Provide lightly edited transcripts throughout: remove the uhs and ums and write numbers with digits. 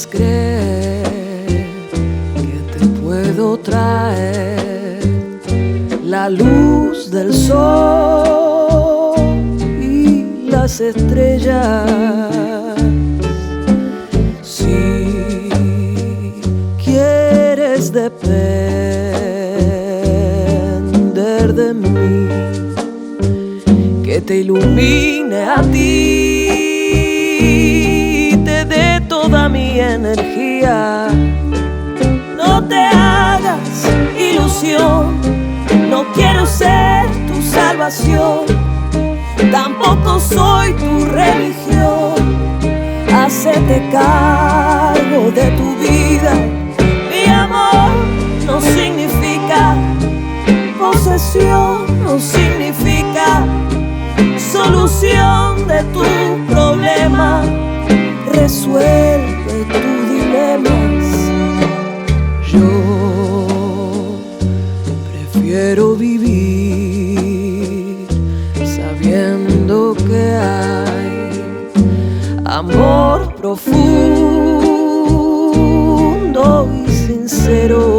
creer que te puedo traer la luz del sol y las estrellas? Si quieres depender de mí, que te ilumine a ti, te dé toda mi energía. No te hagas ilusión, no quiero ser tu salvación, tampoco soy tu religión. Hacete cargo de tu vida. Mi amor no significa posesión, no significa solución de tu problema. Resuelve tus dilemas. Yo prefiero vivir sabiendo que hay amor profundo y sincero.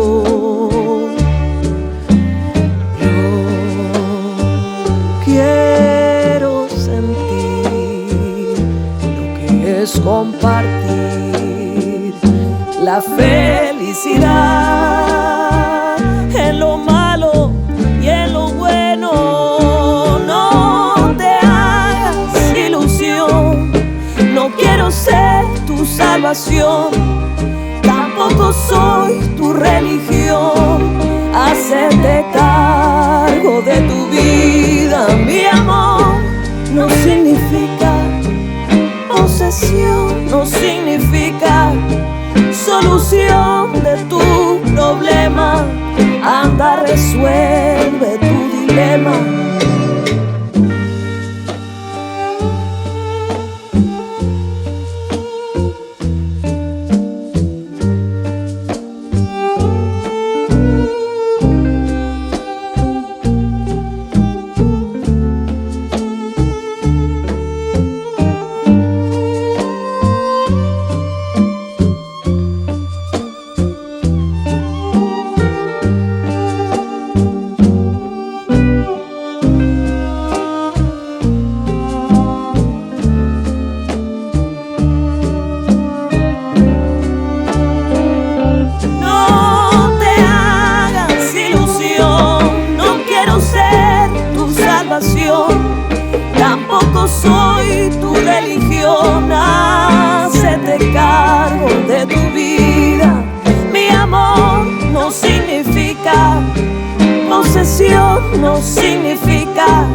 Yo quiero sentir lo que es compartir la felicidad en lo malo y en lo bueno. No te hagas ilusión, no quiero ser tu salvación, tampoco soy tu religión. Hacerte cargo de tu vida. Mi amor no significa posesión, no significa solución de tu problema. Anda, resuelve tu dilema. Tampoco soy tu religión. Hacete cargo de tu vida. Mi amor no significa posesión, no significa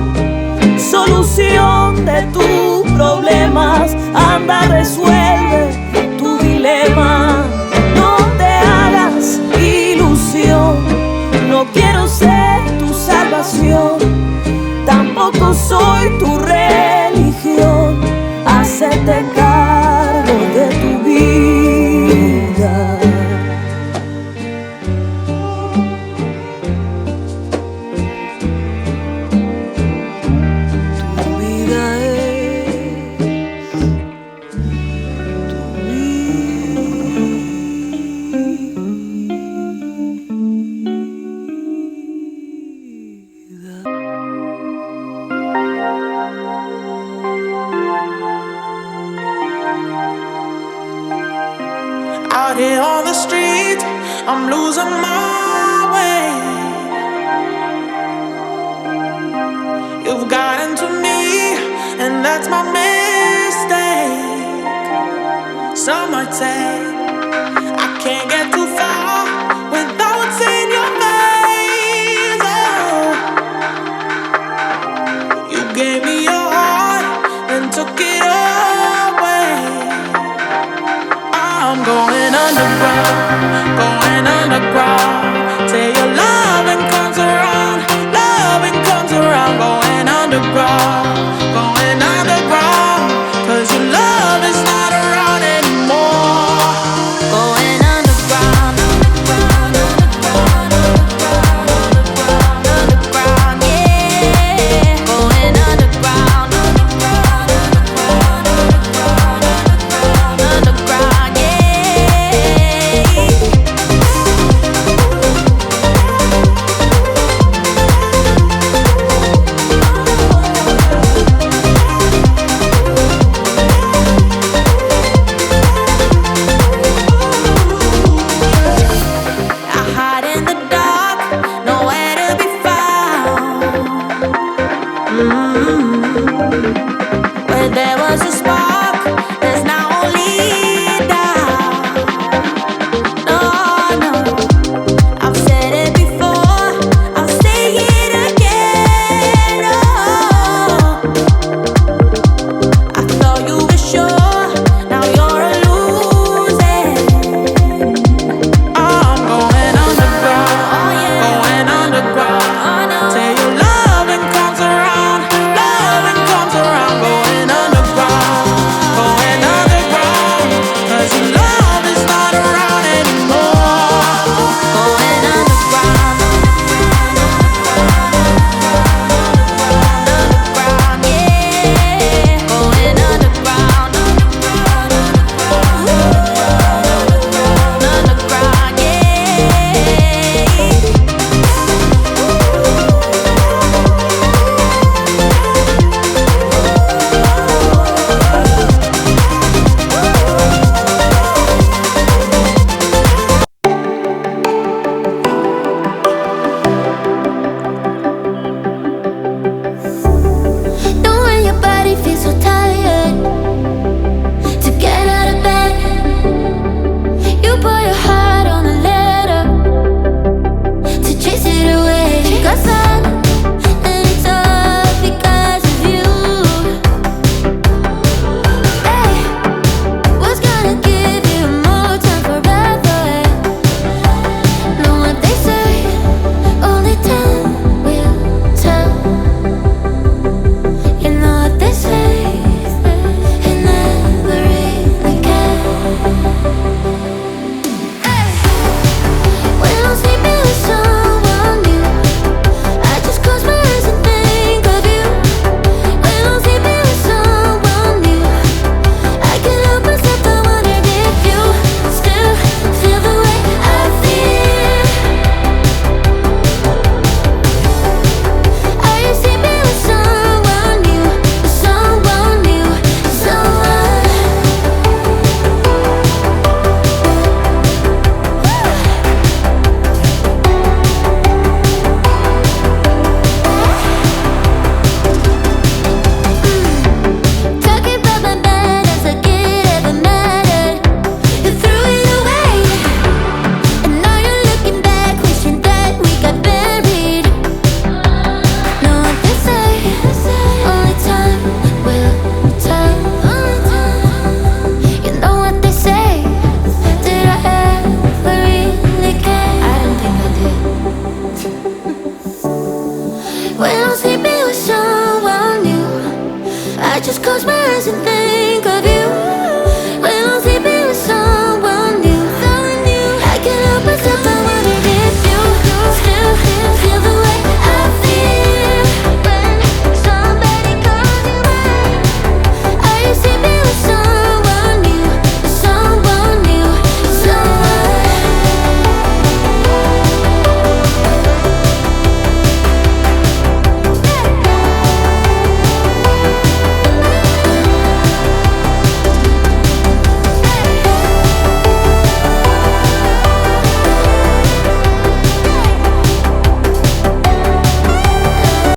solución de tus problemas. Anda, resuelve tu dilema. No te hagas ilusión, no quiero ser tu salvación, tampoco soy tu religión. Hacete cargo de tu vida. Tu vida es tu vida. Out here on the street, I'm losing my way. You've gotten to me, and that's my mistake. Some might say I can't get too far without seeing your face. Oh, you gave me your heart and took it away. I'm going underground.